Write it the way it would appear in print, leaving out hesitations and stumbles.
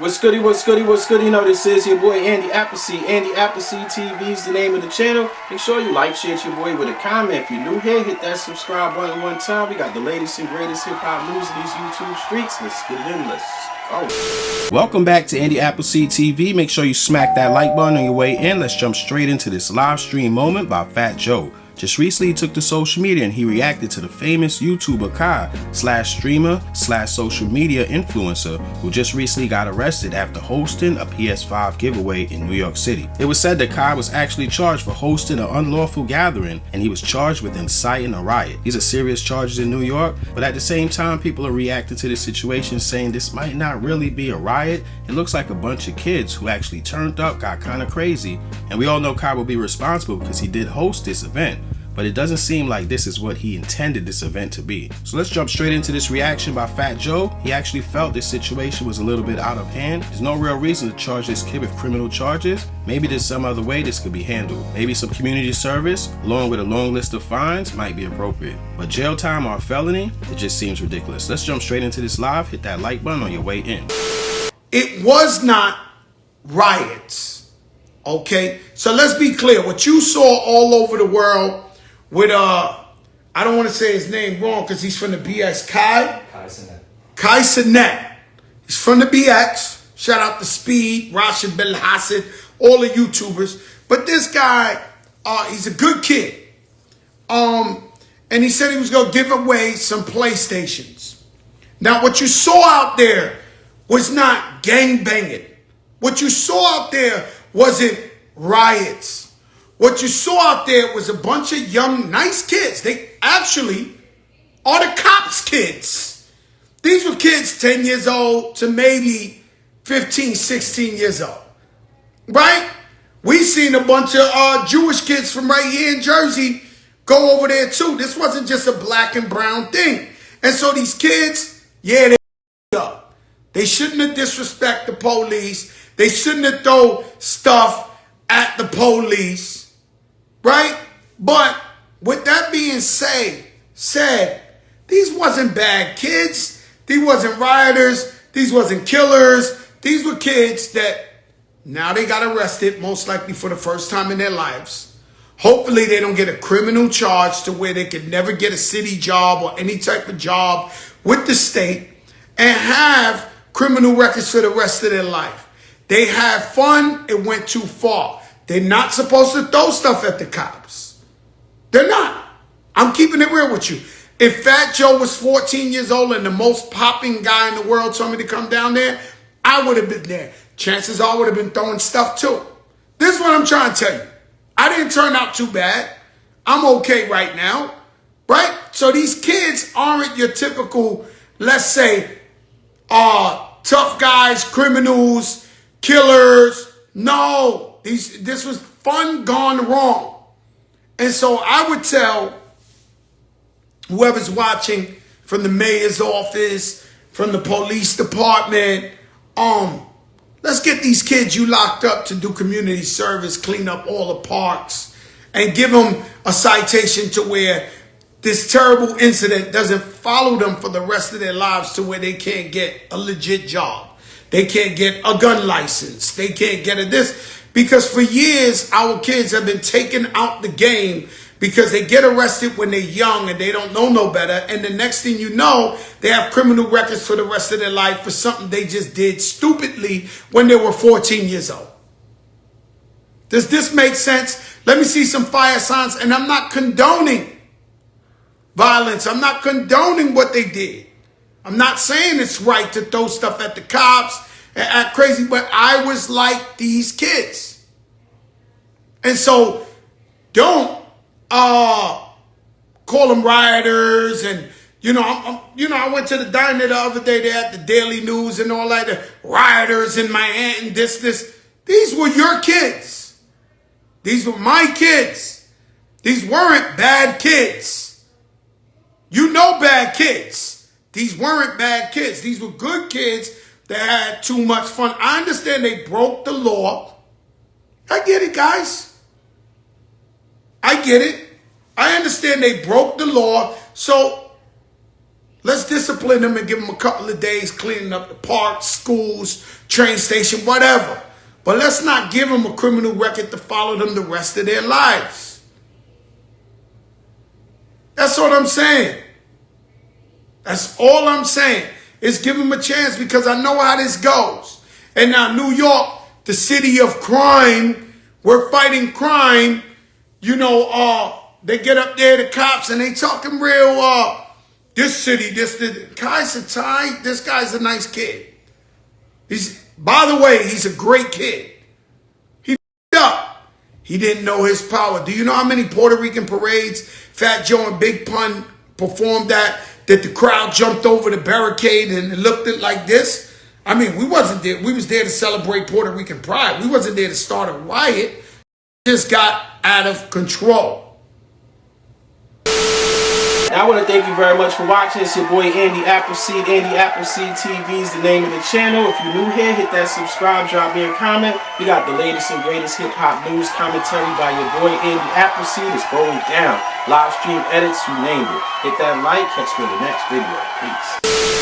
What's goody, what's goody, what's goody? You know this is your boy Andy Appleseed. Andy Appleseed TV is the name of the channel. Make sure you like, share your boy with a comment. If you're new here, hit that subscribe button one time. We got the latest and greatest hip-hop news in these YouTube streets. Let's get it in, let's go. Welcome back to Andy Appleseed TV. Make sure you smack that like button on your way in. Let's jump straight into this live stream moment by Fat Joe. Just recently he took to social media and he reacted to the famous YouTuber Kai /streamer/social media influencer who just recently got arrested after hosting a PS5 giveaway in New York City. It was said that Kai was actually charged for hosting an unlawful gathering and he was charged with inciting a riot. These are serious charges in New York, but at the same time people are reacting to this situation saying this might not really be a riot. It looks like a bunch of kids who actually turned up, got kind of crazy, and we all know Kai will be responsible because he did host this event. But it doesn't seem like this is what he intended this event to be. So let's jump straight into this reaction by Fat Joe. He actually felt this situation was a little bit out of hand. There's no real reason to charge this kid with criminal charges. Maybe there's some other way this could be handled. Maybe some community service, along with a long list of fines, might be appropriate. But jail time or a felony, it just seems ridiculous. Let's jump straight into this live. Hit that like button on your way in. It was not riots, okay? So let's be clear. What you saw all over the world with, I don't want to say his name wrong because he's from the BX, Kai Cenat. He's from the BX. Shout out to Speed, Rashid Bel Hassid, all the YouTubers. But this guy, he's a good kid. And he said he was going to give away some PlayStations. Now, what you saw out there was not gang banging. What you saw out there wasn't riots. What you saw out there was a bunch of young, nice kids. They actually are the cops' kids. These were kids 10 years old to maybe 15, 16 years old. Right? We seen a bunch of Jewish kids from right here in Jersey go over there too. This wasn't just a black and brown thing. And so these kids, yeah, they up. They shouldn't have disrespected the police. They shouldn't have thrown stuff at the police. Right? But with that being said, these wasn't bad kids. These wasn't rioters. These wasn't killers. These were kids that now they got arrested, most likely for the first time in their lives. Hopefully they don't get a criminal charge to where they could never get a city job or any type of job with the state and have criminal records for the rest of their life. They had fun. It went too far. They're not supposed to throw stuff at the cops. They're not. I'm keeping it real with you. If Fat Joe was 14 years old and the most popping guy in the world told me to come down there, I would have been there. Chances are I would have been throwing stuff too. This is what I'm trying to tell you. I didn't turn out too bad. I'm okay right now. Right? So these kids aren't your typical, let's say, tough guys, criminals, killers. No. This was fun gone wrong. And so I would tell whoever's watching from the mayor's office, from the police department, let's get these kids you locked up to do community service, clean up all the parks, and give them a citation to where this terrible incident doesn't follow them for the rest of their lives to where they can't get a legit job. They can't get a gun license. They can't get a this. Because for years, our kids have been taken out the game because they get arrested when they're young and they don't know no better. And the next thing you know, they have criminal records for the rest of their life for something they just did stupidly when they were 14 years old. Does this make sense? Let me see some fire signs. And I'm not condoning violence. I'm not condoning what they did. I'm not saying it's right to throw stuff at the cops and act crazy, but I was like these kids. And so don't call them rioters. And I went to the diner the other day. They had the Daily News and all that. The rioters in Manhattan, this. These were your kids. These were my kids. These weren't bad kids. You know bad kids. These weren't bad kids. These were good kids that had too much fun. I understand they broke the law. I get it, guys. I get it. I understand they broke the law. So Let's discipline them and give them a couple of days cleaning up the parks, schools, train station, whatever. But let's not give them a criminal record to follow them the rest of their lives. That's what I'm saying. That's all I'm saying. Is give them a chance, because I know how this goes. And now New York, the city of crime, we're fighting crime. You know, they get up there, the cops, and they talking real, this city, this guy's a nice kid. By the way, he's a great kid. He f***ed up. He didn't know his power. Do you know how many Puerto Rican parades Fat Joe and Big Pun performed at, that the crowd jumped over the barricade and it looked like this? I mean, we wasn't there. We was there to celebrate Puerto Rican pride. We wasn't there to start a riot. It just got out of control. I want to thank you very much for watching. It's your boy Andy Appleseed. Andy Appleseed TV is the name of the channel. If you're new here, hit that subscribe, drop me a comment. We got the latest and greatest hip-hop news commentary by your boy Andy Appleseed. It's going down. Live stream edits, you named it. Hit that like, catch me in the next video. Peace.